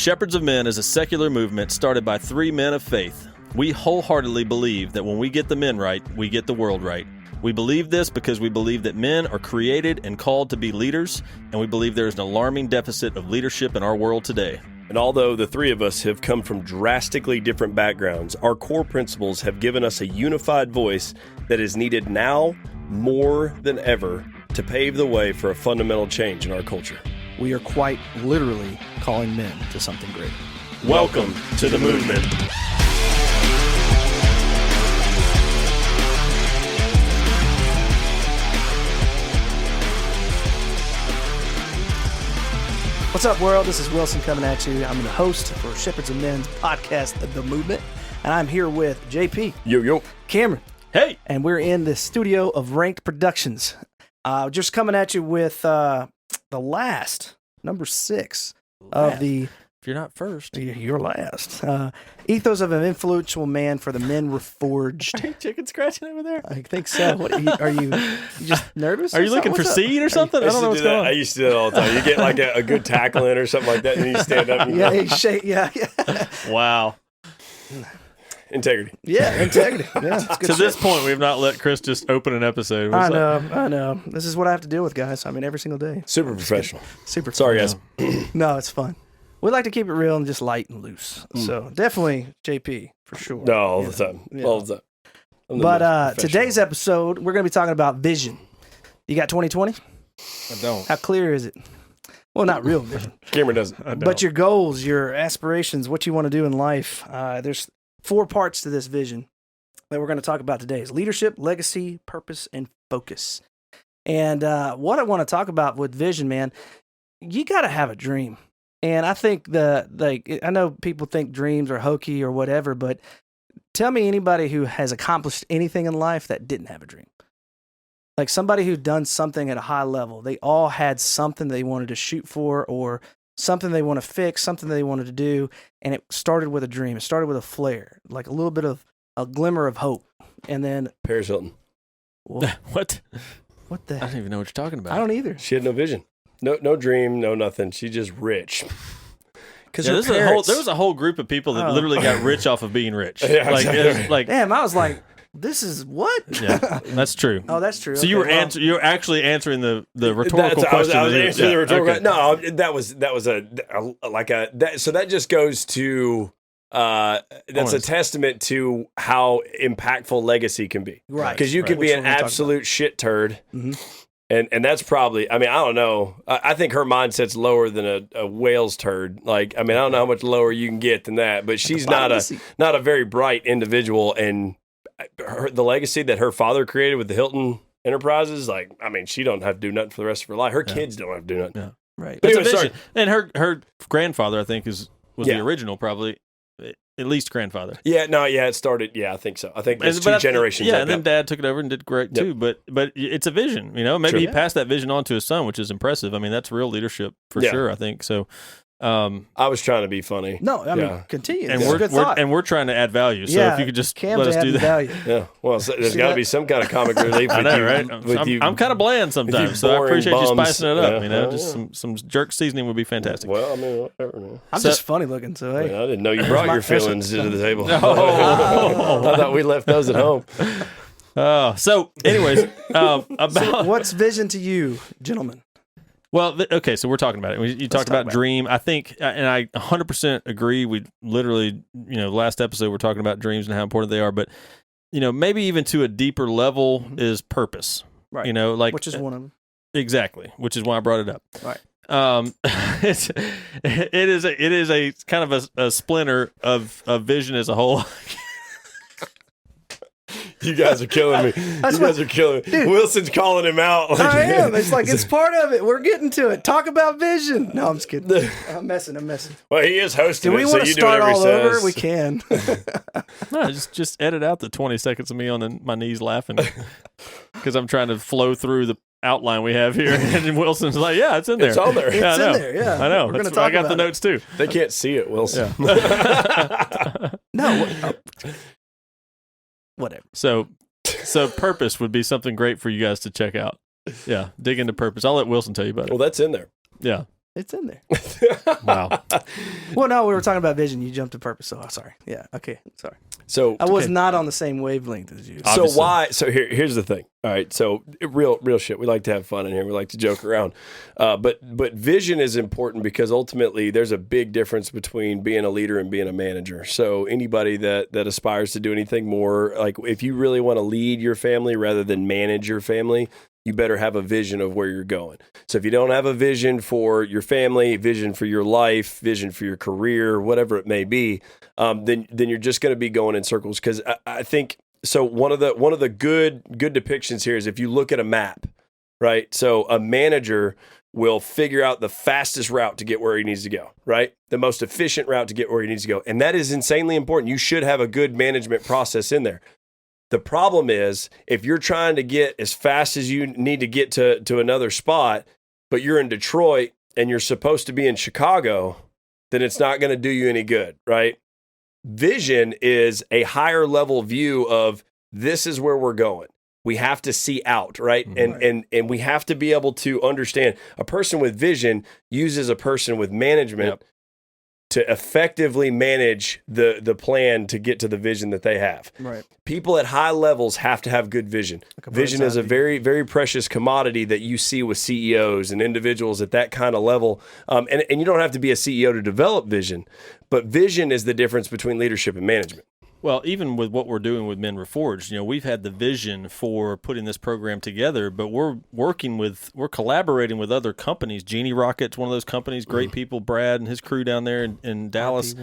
Shepherds of Men is a secular movement started by three men of faith. We wholeheartedly believe that when we get the men right, we get the world right. We believe this because we believe that men are created and called to be leaders, and we believe there is an alarming deficit of leadership in our world today. And although the three of us have come from drastically different backgrounds, our core principles have given us a unified voice that is needed now more than ever to pave the way for a fundamental change in our culture. We are quite literally calling men to something great. Welcome to the movement. What's up, world? This is Wilson coming at you. I'm the host for Shepherds of Men's podcast, The Movement, and I'm here with JP. Yo. Cameron. Hey! And we're in the studio of Ranked Productions. Just coming at you with the last, number 6 of the... If you're not first. You're last. Ethos of an Influential Man for the Men Reforged. Are you chicken scratching over there? I think so. What, are you just nervous? Are you looking for seed or something? I don't know what's going on. I used to do that all the time. You get like a good tackle in or something like that, and then you stand up. And you shake. Yeah. Wow. Integrity. Yeah, integrity. Yeah, to this point, we've not let Chris just open an episode. I know. This is what I have to deal with, guys. I mean, every single day. Super professional. Super. Sorry, guys. No, it's fun. We like to keep it real and just light and loose. So definitely JP for sure. No, all the time. Yeah. All the time. But today's episode, we're going to be talking about vision. You got 2020? I don't. How clear is it? Well, not real vision. Cameron doesn't. But your goals, your aspirations, what you want to do in life. There's 4 parts to this vision that we're going to talk about today. Is leadership, legacy, purpose, and focus. And what I want to talk about with vision, man, you got to have a dream. And I think I know people think dreams are hokey or whatever, but tell me anybody who has accomplished anything in life that didn't have a dream. Like somebody who's done something at a high level. They all had something they wanted to shoot for or something they want to fix, something they wanted to do. And it started with a dream. It started with a flare, like a little bit of a glimmer of hope. And then... Paris Hilton. What? What the... I don't even know what you're talking about. I don't either. She had no vision. No dream, no nothing. She's just rich. Because there was a whole group of people that literally got rich off of being rich. Yeah, like, exactly. Damn, I was like, this is what? Yeah, that's true. Oh, that's true. So you were actually answering the rhetorical question. I was answering the rhetorical. Okay. No, that was so that just goes to that's a testament to how impactful legacy can be. Right. Because you can be an absolute shit turd. Mm-hmm. And that's probably, I mean, I don't know. I think her mindset's lower than a whale's turd. Like, I mean, I don't know how much lower you can get than that, but she's not a very bright individual. And the legacy that her father created with the Hilton Enterprises, like, I mean, she don't have to do nothing for the rest of her life. Her kids don't have to do nothing. Yeah. Right. But anyway, sorry. And her grandfather, I think, was the original, probably. At least grandfather. It started. Yeah, I think so. I think it's 2 generations. Yeah, and then dad took it over and did great too. But it's a vision, you know. Maybe he passed that vision on to his son, which is impressive. I mean, that's real leadership for sure. I think so. I was trying to be funny. No, I mean, continue. And we're trying to add value. So if you could just let us do that. Value. Yeah. Well, there's got to be some kind of comic relief. I know, right? I'm kind of bland sometimes, so I appreciate you spicing it up. Just some jerk seasoning would be fantastic. Well, I mean, whatever. Man. I'm just funny looking, so hey. I didn't know you brought your feelings to the table. I thought we left those at home. So, anyways, so what's vision to you, gentlemen? Well, okay, so we're talking about it. You talked about dream. I think, and I 100% agree. We literally, last episode we're talking about dreams and how important they are. But, maybe even to a deeper level is purpose. Right. Which is one of them. Exactly. Which is why I brought it up. Right. It is a kind of a splinter of vision as a whole. You guys are killing me. Dude, Wilson's calling him out. I am. It's like, it's part of it. We're getting to it. Talk about vision. No, I'm just kidding. I'm messing. Well, he is hosting. Do we want to start all over? We can. No, just edit out the 20 seconds of me on my knees laughing because I'm trying to flow through the outline we have here. And Wilson's like, yeah, it's in there. It's on there. It's in there, yeah. I know. We're gonna talk I got the about notes too. They can't see it, Wilson. Yeah. No. Whatever. So purpose would be something great for you guys to check out. Yeah, dig into purpose. I'll let Wilson tell you about it. Well, that's in there. Yeah. It's in there. Wow. Well, no, we were talking about vision. You jumped to purpose. So sorry. Yeah. Okay. Sorry. So I was not on the same wavelength as you. So why? So here's the thing. All right. So real shit. We like to have fun in here. We like to joke around. But vision is important because ultimately there's a big difference between being a leader and being a manager. So anybody that aspires to do anything more, like if you really want to lead your family rather than manage your family, you better have a vision of where you're going. So if you don't have a vision for your family, vision for your life, vision for your career, whatever it may be, then you're just going to be going in circles. Because I think so. One of the good depictions here is if you look at a map, right? So a manager will figure out the fastest route to get where he needs to go, right? The most efficient route to get where he needs to go, and that is insanely important. You should have a good management process in there. The problem is if you're trying to get as fast as you need to get to another spot, but you're in Detroit and you're supposed to be in Chicago, then it's not going to do you any good, right? Vision is a higher level view of this is where we're going. We have to see out, right? And we have to be able to understand. A person with vision uses a person with management to effectively manage the plan to get to the vision that they have. Right. People at high levels have to have good vision. Vision is a very, very precious commodity that you see with CEOs and individuals at that kind of level. And you don't have to be a CEO to develop vision, but vision is the difference between leadership and management. Well, even with what we're doing with Men Reforged, we've had the vision for putting this program together, but we're collaborating with other companies. Genie Rocket's one of those companies, great people, Brad and his crew down there in Dallas.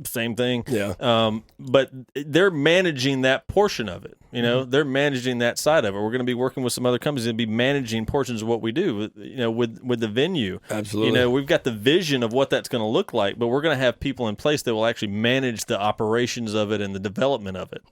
Same thing. Yeah. But they're managing that portion of it. They're managing that side of it. We're going to be working with some other companies and be managing portions of what we do, with the venue. Absolutely. We've got the vision of what that's going to look like, but we're going to have people in place that will actually manage the operations of it and the development of it,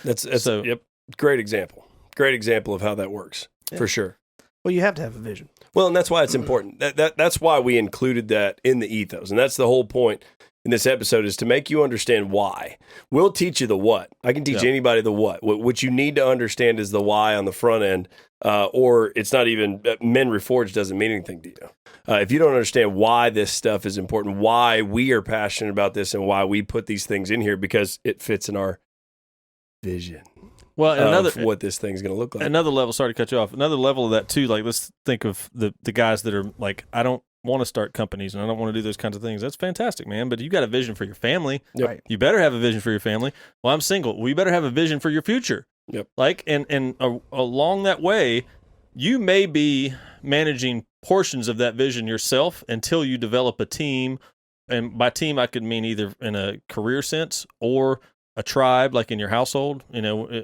That's so, yep. Great example. Great example of how that works, for sure. Well, you have to have a vision. Well, and that's why it's important. That's why we included that in the ethos. And that's the whole point in this episode, is to make you understand why. We'll teach you the what. I can teach anybody the what. What you need to understand is the why on the front end, or it's not even, Men Reforged doesn't mean anything to you. If you don't understand why this stuff is important, why we are passionate about this, and why we put these things in here, because it fits in our vision. Well, what this thing's going to look like. Another level, sorry to cut you off, another level of that too, like let's think of the guys that are like, I don't want to start companies and I don't want to do those kinds of things. That's fantastic, man. But you got a vision for your family. Yep. Right. You better have a vision for your family. Well, I'm single. We better have a vision for your future. Yep. Like, and along that way, you may be managing portions of that vision yourself until you develop a team. And by team, I could mean either in a career sense or a tribe, like in your household.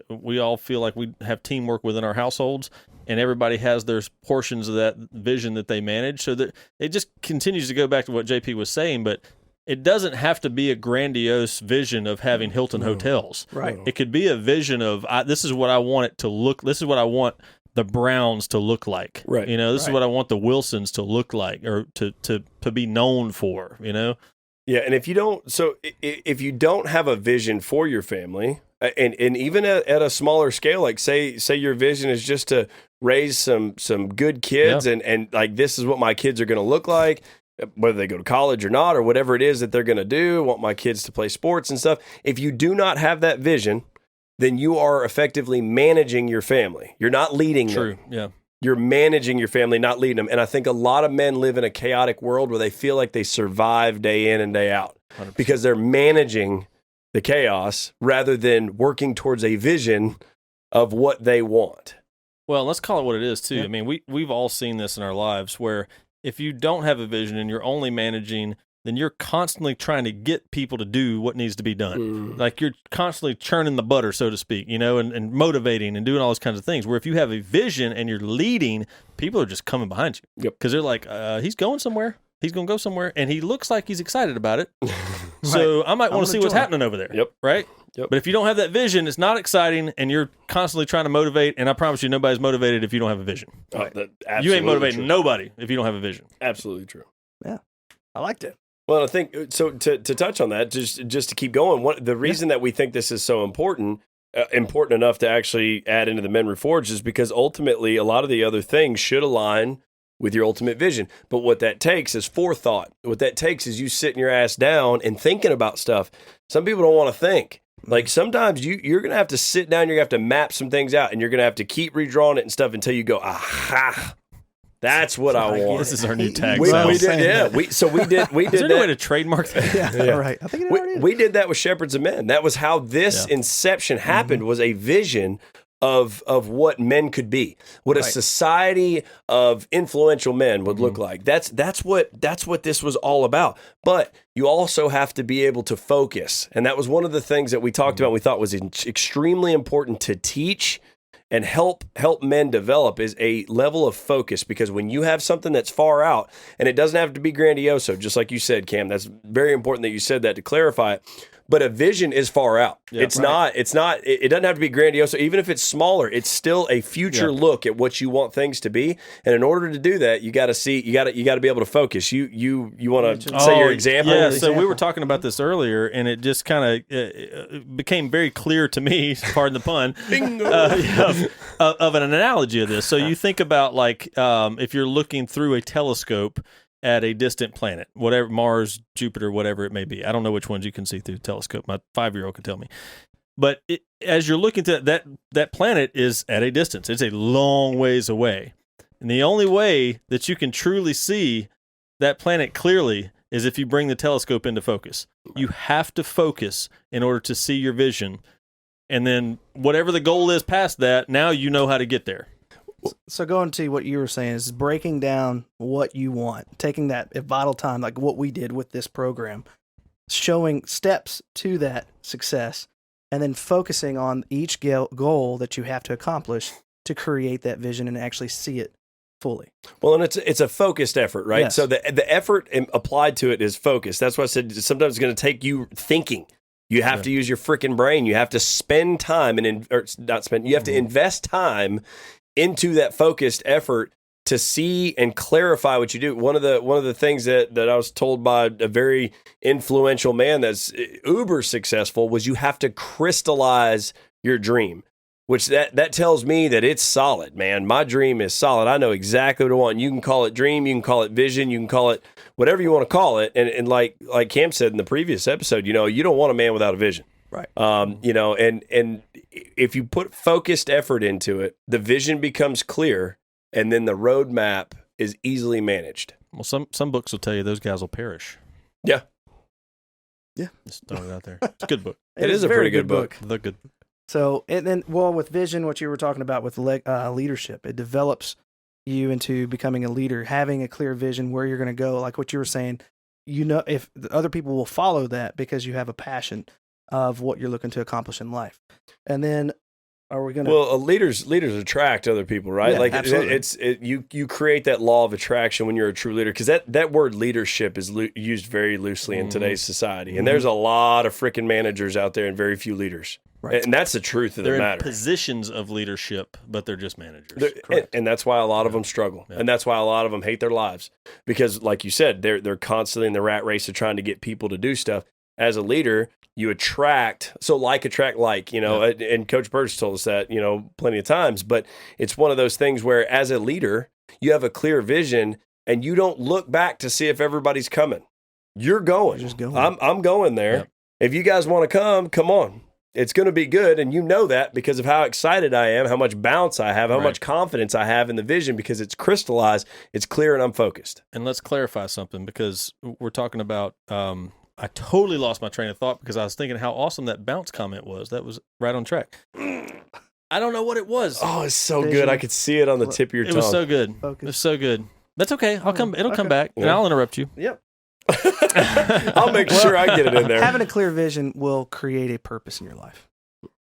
We all feel like we have teamwork within our households, and everybody has their portions of that vision that they manage. So that it just continues to go back to what JP was saying, but it doesn't have to be a grandiose vision of having Hilton hotels. Right. It could be a vision of, this is what I want it to look. This is what I want the Browns to look like. Right. This is what I want the Wilsons to look like, or to be known for, Yeah, and if you don't have a vision for your family, and even at a smaller scale, like say your vision is just to raise some good kids, and like this is what my kids are going to look like, whether they go to college or not, or whatever it is that they're going to do. I want my kids to play sports and stuff. If you do not have that vision, then you are effectively managing your family. You're not leading them. True. Yeah. You're managing your family, not leading them. And I think a lot of men live in a chaotic world where they feel like they survive day in and day out 100%. Because they're managing the chaos rather than working towards a vision of what they want. Well, let's call it what it is, too. Yeah. I mean, we've all seen this in our lives where if you don't have a vision and you're only managing, then you're constantly trying to get people to do what needs to be done. Like you're constantly churning the butter, so to speak, and motivating and doing all those kinds of things. Where if you have a vision and you're leading, people are just coming behind you. Yep. Because they're like, he's going somewhere. He's going to go somewhere. And he looks like he's excited about it. So I might want to see what's happening over there. Yep. Right? Yep. But if you don't have that vision, it's not exciting, and you're constantly trying to motivate, and I promise you nobody's motivated if you don't have a vision. You ain't motivating nobody if you don't have a vision. Absolutely true. Yeah. I liked it. Well, I think so. To touch on that, just to keep going, the reason that we think this is so important enough to actually add into the Men Reforged is because ultimately a lot of the other things should align with your ultimate vision. But what that takes is forethought. What that takes is you sitting your ass down and thinking about stuff. Some people don't want to think. Like sometimes you're going to have to sit down, you're going to have to map some things out, and you're going to have to keep redrawing it and stuff until you go, aha, that's what I want. This is our new tag. We did, yeah. We did Is there any way to trademark that? Yeah, right. I think it already is. we did that with Shepherds of Men. That was how this inception happened, was a vision of what men could be, what a society of influential men would look like. That's what this was all about. But you also have to be able to focus, and that was one of the things that we talked about. We thought was extremely important to teach and help men develop is a level of focus, because when you have something that's far out, and it doesn't have to be grandiose, just like you said, Cam, that's very important that you said that to clarify it. But a vision is far out. It doesn't have to be grandiose. Even if it's smaller, it's still a future look at what you want things to be. And in order to do that, you got to be able to focus. You want to say your example? Yeah, so we were talking about this earlier, and it just kind of became very clear to me, pardon the pun, of an analogy of this. So you think about like if you're looking through a telescope at a distant planet, whatever, Mars, Jupiter, whatever it may be. I don't know which ones you can see through the telescope. My 5-year-old can tell me. But as you're looking to that planet is at a distance. It's a long ways away. And the only way that you can truly see that planet clearly is if you bring the telescope into focus. You have to focus in order to see your vision. And then whatever the goal is past that, now you know how to get there. So going to what you were saying is breaking down what you want, taking that vital time, like what we did with this program, showing steps to that success, and then focusing on each goal that you have to accomplish to create that vision and actually see it fully. Well, and it's a focused effort, right? Yes. So the effort applied to it is focus. That's why I said sometimes it's going to take you thinking. You have to use your freaking brain. You have to spend time you have to invest time into that focused effort to see and clarify what you do. One of the things that I was told by a very influential man that's uber successful was you have to crystallize your dream, which that tells me that it's solid, man. My dream is solid. I know exactly what I want. You can call it dream, you can call it vision, you can call it whatever you want to call it. And like Cam said in the previous episode, you don't want a man without a vision. Right. And if you put focused effort into it, the vision becomes clear, and then the roadmap is easily managed. Well, some books will tell you those guys will perish. Yeah. Yeah. Just throwing it out there. It's a good book. It is a very pretty good book. The good book. So, and then, with vision, what you were talking about with leadership, it develops you into becoming a leader, having a clear vision where you're going to go. Like what you were saying, if the other people will follow that because you have a passion of what you're looking to accomplish in life. And then are we going to... Well, leaders attract other people, right? Yeah, like absolutely. you create that law of attraction when you're a true leader, because that word leadership is used very loosely in today's society. And there's a lot of freaking managers out there and very few leaders. Right. And that's the truth of the matter. They're in positions of leadership, but they're just managers. And that's why a lot of them struggle. Yeah. And that's why a lot of them hate their lives. Because like you said, they're constantly in the rat race of trying to get people to do stuff. As a leader, you attract, so like attract like, and Coach Burge told us that, plenty of times, but it's one of those things where as a leader, you have a clear vision and you don't look back to see if everybody's coming. You're going. You're just going. I'm going there. Yep. If you guys want to come on. It's going to be good, and you know that because of how excited I am, how much bounce I have, how much confidence I have in the vision, because it's crystallized, it's clear, and I'm focused. And let's clarify something, because we're talking about I totally lost my train of thought because I was thinking how awesome that bounce comment was. That was right on track. I don't know what it was. Oh, it's so good. I could see it on the tip of your tongue. It was so good. Focus. It was so good. That's okay. It'll come back, and I'll interrupt you. Yep. I'll make sure I get it in there. Having a clear vision will create a purpose in your life,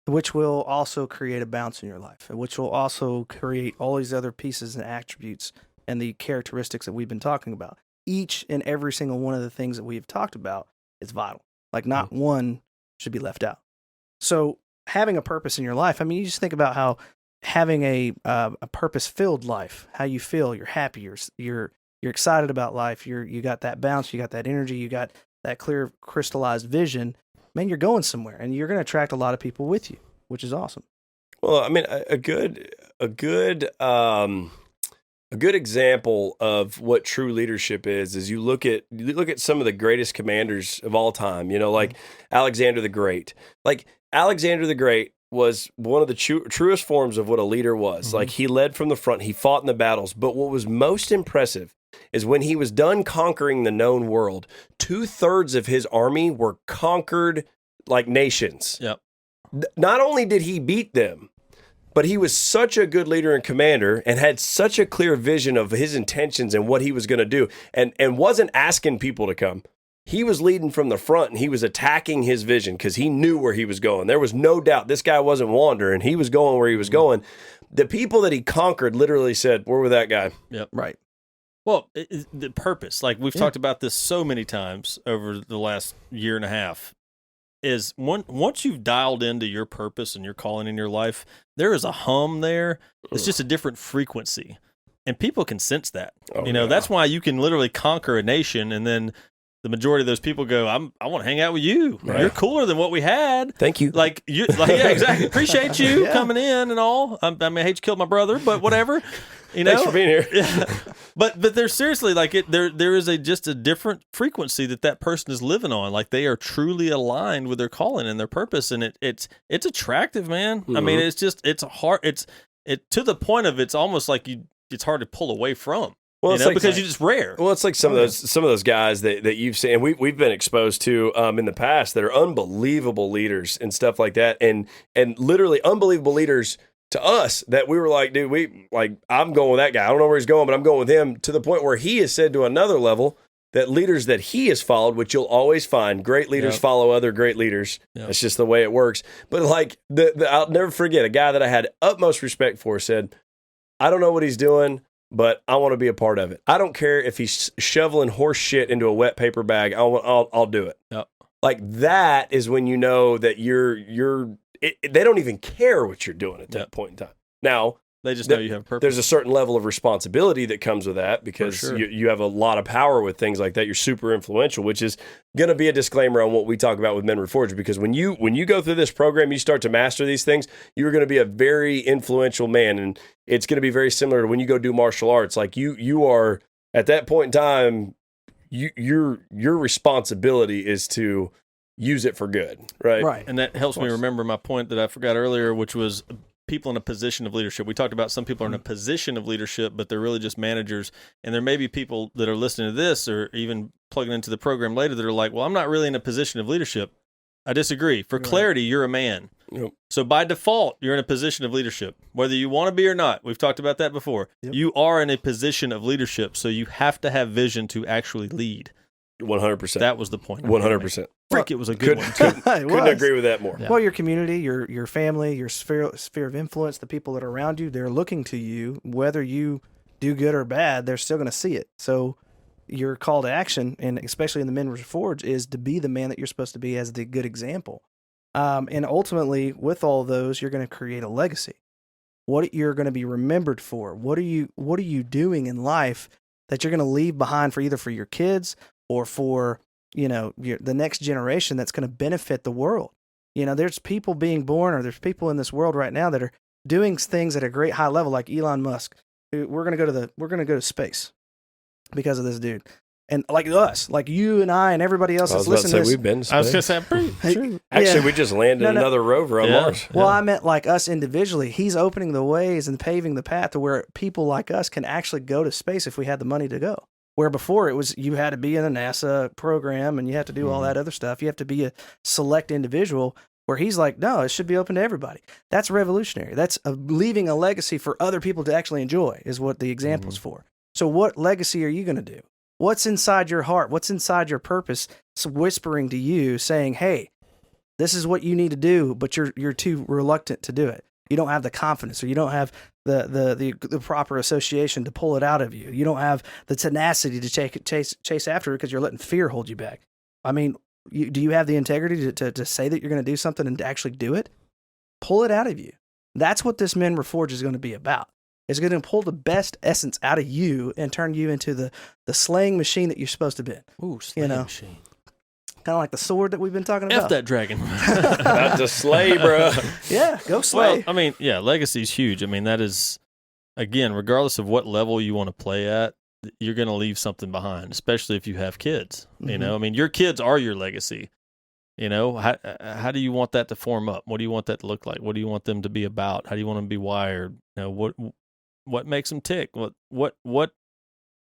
which will also create a bounce in your life, which will also create all these other pieces and attributes and the characteristics that we've been talking about. Each and every single one of the things that we've talked about is vital. Like not one should be left out. So having a purpose in your life, I mean, you just think about how having a purpose-filled life, how you feel, you're happy, you're excited about life, you got that bounce, you got that energy, you got that clear crystallized vision, man, you're going somewhere and you're going to attract a lot of people with you, which is awesome. Well, I mean, a good A good example of what true leadership is you look at some of the greatest commanders of all time, like Alexander the Great. Like Alexander the Great was one of the truest forms of what a leader was. Mm-hmm. Like he led from the front, he fought in the battles, but what was most impressive is when he was done conquering the known world, 2/3 of his army were conquered like nations. Yep. Not only did he beat them, but he was such a good leader and commander and had such a clear vision of his intentions and what he was going to do and wasn't asking people to come. He was leading from the front and he was attacking his vision because he knew where he was going. There was no doubt this guy wasn't wandering. He was going where he was going. The people that he conquered literally said, "Where were that guy?" Yep. Right. Well, the purpose, like we've talked about this so many times over the last year and a half, is once you've dialed into your purpose and your calling in your life, there is a hum there. It's just a different frequency. And people can sense that. That's why you can literally conquer a nation and then the majority of those people go, I want to hang out with you. Right. You're cooler than what we had. Thank you. Yeah, exactly. Appreciate you coming in and all. I hate you killed my brother, but whatever. Thanks for being here. But there's seriously there is just a different frequency that person is living on. Like they are truly aligned with their calling and their purpose, and it's attractive, man. Mm-hmm. I mean, it's hard. It's to the point of it's almost like it's hard to pull away from. Well, because you're just rare. Well, it's like some of those guys that you've seen, and we've been exposed to in the past that are unbelievable leaders and stuff like that, and literally unbelievable leaders to us that we were like, dude, I'm going with that guy. I don't know where he's going, but I'm going with him, to the point where he has said to another level that leaders that he has followed, which you'll always find, great leaders follow other great leaders. Yep. That's just the way it works. But like I'll never forget a guy that I had utmost respect for said, I don't know what he's doing, but I want to be a part of it. I don't care if he's shoveling horse shit into a wet paper bag. I'll do it. Yep. Like that is when you know that they don't even care what you're doing at that point in time. Now, they just know you have purpose. There's a certain level of responsibility that comes with that because you have a lot of power with things like that. You're super influential, which is going to be a disclaimer on what we talk about with Men Reforged, because when you go through this program, you start to master these things, you're going to be a very influential man, and it's going to be very similar to when you go do martial arts. Like you are at that point in time, your responsibility is to use it for good, right? Right, and that helps me remember my point that I forgot earlier, which was people in a position of leadership. We talked about some people are in a position of leadership, but they're really just managers. And there may be people that are listening to this or even plugging into the program later that are like, well, I'm not really in a position of leadership. I disagree. For clarity, you're a man. Yep. So by default, you're in a position of leadership, whether you want to be or not. We've talked about that before. Yep. You are in a position of leadership, so you have to have vision to actually lead. 100%. That was the point. 100%. Frick, it was a good one. Couldn't agree with that more. Yeah. Well, your community, your family, your sphere of influence, the people that are around you, they're looking to you. Whether you do good or bad, they're still going to see it. So your call to action, and especially in the Men Reforged, is to be the man that you're supposed to be as the good example. And ultimately, with all those, you're going to create a legacy. What you're going to be remembered for. What are you doing in life that you're going to leave behind for either for your kids or for the next generation that's going to benefit the world. There's people being born, or there's people in this world right now that are doing things at a great high level, like Elon Musk. We're going to go to space because of this dude. And like us, like you and I and everybody else that's listening to this. We've been to space. I was going to say, true. Actually, we just landed another rover on Mars. Well, I meant like us individually. He's opening the ways and paving the path to where people like us can actually go to space if we had the money to go. Where before it was you had to be in a NASA program and you have to do all that other stuff. You have to be a select individual, where he's like, no, it should be open to everybody. That's revolutionary. That's leaving a legacy for other people to actually enjoy is what the example's for. So what legacy are you going to do? What's inside your heart? What's inside your purpose? It's whispering to you saying, hey, this is what you need to do, but you're too reluctant to do it. You don't have the confidence, or you don't have the proper association to pull it out of you. You don't have the tenacity to chase after it because you're letting fear hold you back. I mean, do you have the integrity to say that you're going to do something and to actually do it? Pull it out of you. That's what this Men Reforged is going to be about. It's going to pull the best essence out of you and turn you into the slaying machine that you're supposed to be. Ooh, slaying machine. Kind of like the sword that we've been talking about. F that dragon. About to slay, bro. Yeah, go slay. Well, I mean, legacy is huge. I mean, that is again, regardless of what level you want to play at, you're going to leave something behind, especially if you have kids. You know, I mean, your kids are your legacy. You know, how do you want that to form up? What do you want that to look like? What do you want them to be about? How do you want them to be wired? You know, what makes them tick? What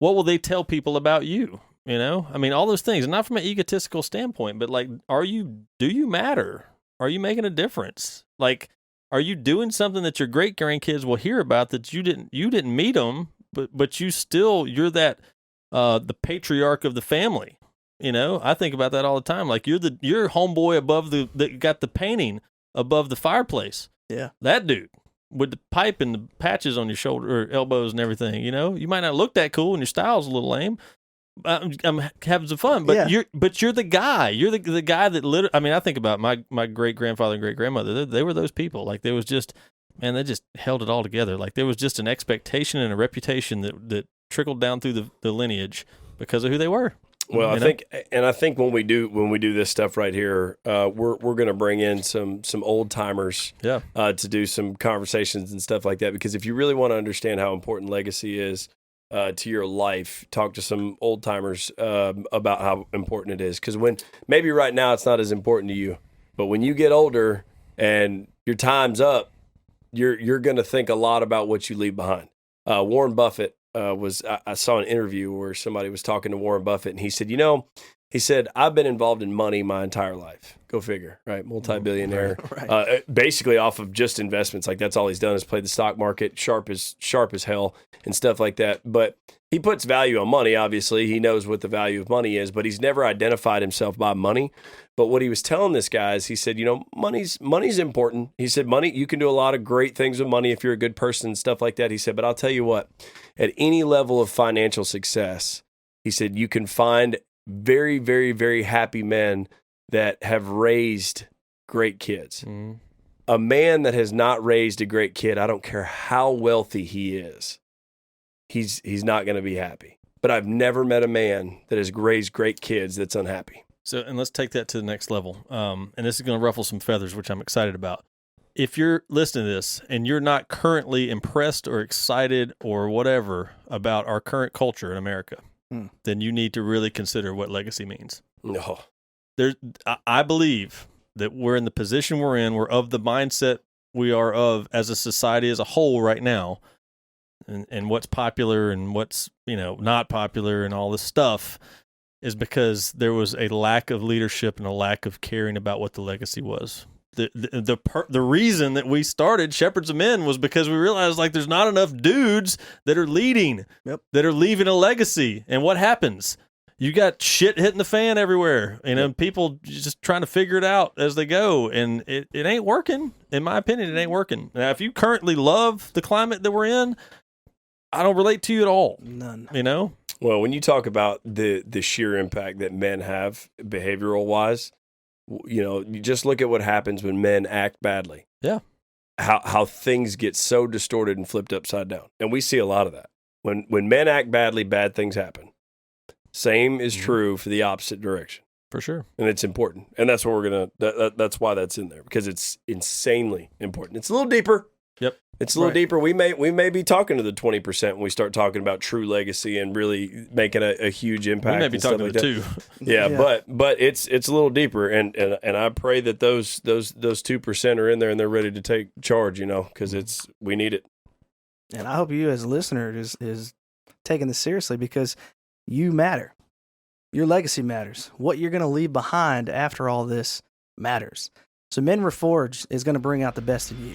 will they tell people about you? You know, I mean, all those things, not from an egotistical standpoint, but like, do you matter? Are you making a difference? Like, are you doing something that your great grandkids will hear about that you didn't meet them, but you're that the patriarch of the family. You know, I think about that all the time. Like you're homeboy above that got the painting above the fireplace. Yeah, that dude with the pipe and the patches on your shoulder or elbows and everything. You know, you might not look that cool and your style's a little lame. I'm having some fun, but you're the guy. You're the guy that literally. I mean, I think about my great grandfather and great grandmother. They were those people. Like there was just, man, they just held it all together. Like there was just an expectation and a reputation that trickled down through the lineage because of who they were. Well, I think when we do this stuff right here, we're going to bring in some old timers, to do some conversations and stuff like that. Because if you really want to understand how important legacy is to your life, talk to some old timers about how important it is. Because when maybe right now it's not as important to you, but when you get older and your time's up, you're going to think a lot about what you leave behind. Warren Buffett. I saw an interview where somebody was talking to Warren Buffett, and he said, I've been involved in money my entire life. Go figure, right? Multi-billionaire, right. Basically off of just investments. Like that's all he's done is play the stock market, sharp as hell and stuff like that. But he puts value on money. Obviously, he knows what the value of money is, but he's never identified himself by money. But what he was telling this guy is he said, you know, money's important. He said, money, you can do a lot of great things with money if you're a good person and stuff like that. He said, but I'll tell you what, at any level of financial success, he said, you can find very, very, very happy men that have raised great kids. Mm-hmm. A man that has not raised a great kid, I don't care how wealthy he is, he's not going to be happy. But I've never met a man that has raised great kids that's unhappy. So, and let's take that to the next level. And this is going to ruffle some feathers, which I'm excited about. If you're listening to this and you're not currently impressed or excited or whatever about our current culture in America, then you need to really consider what legacy means. No. I believe that we're in the position we're in. We're of the mindset we are of as a society as a whole right now, and what's popular and what's not popular and all this stuff is because there was a lack of leadership and a lack of caring about what the legacy was. The reason that we started Shepherds of Men was because we realized like there's not enough dudes that are leading, that are leaving a legacy. And what happens? You got shit hitting the fan everywhere, people just trying to figure it out as they go. And it ain't working. In my opinion, it ain't working. Now, if you currently love the climate that we're in, I don't relate to you at all. None. Well, when you talk about the sheer impact that men have behavioral wise, you just look at what happens when men act badly. Yeah. How things get so distorted and flipped upside down. And we see a lot of that. When men act badly, bad things happen. Same is true for the opposite direction. For sure. And it's important. And that's what we're that's why that's in there, because it's insanely important. It's a little deeper. Yep. It's a little deeper. We may be talking to the 20% when we start talking about true legacy and really making a huge impact. We may be talking to the 2. Yeah, but it's a little deeper, and I pray that those 2% are in there and they're ready to take charge. Because we need it. And I hope you as a listener is taking this seriously, because you matter. Your legacy matters. What you're going to leave behind after all this matters. So Men Reforged is going to bring out the best in you.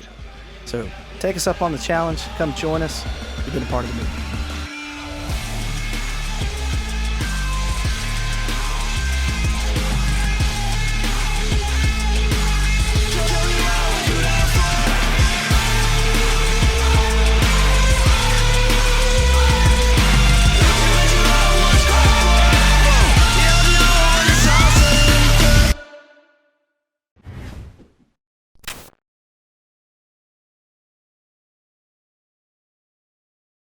So take us up on the challenge. Come join us. You've been a part of the movement.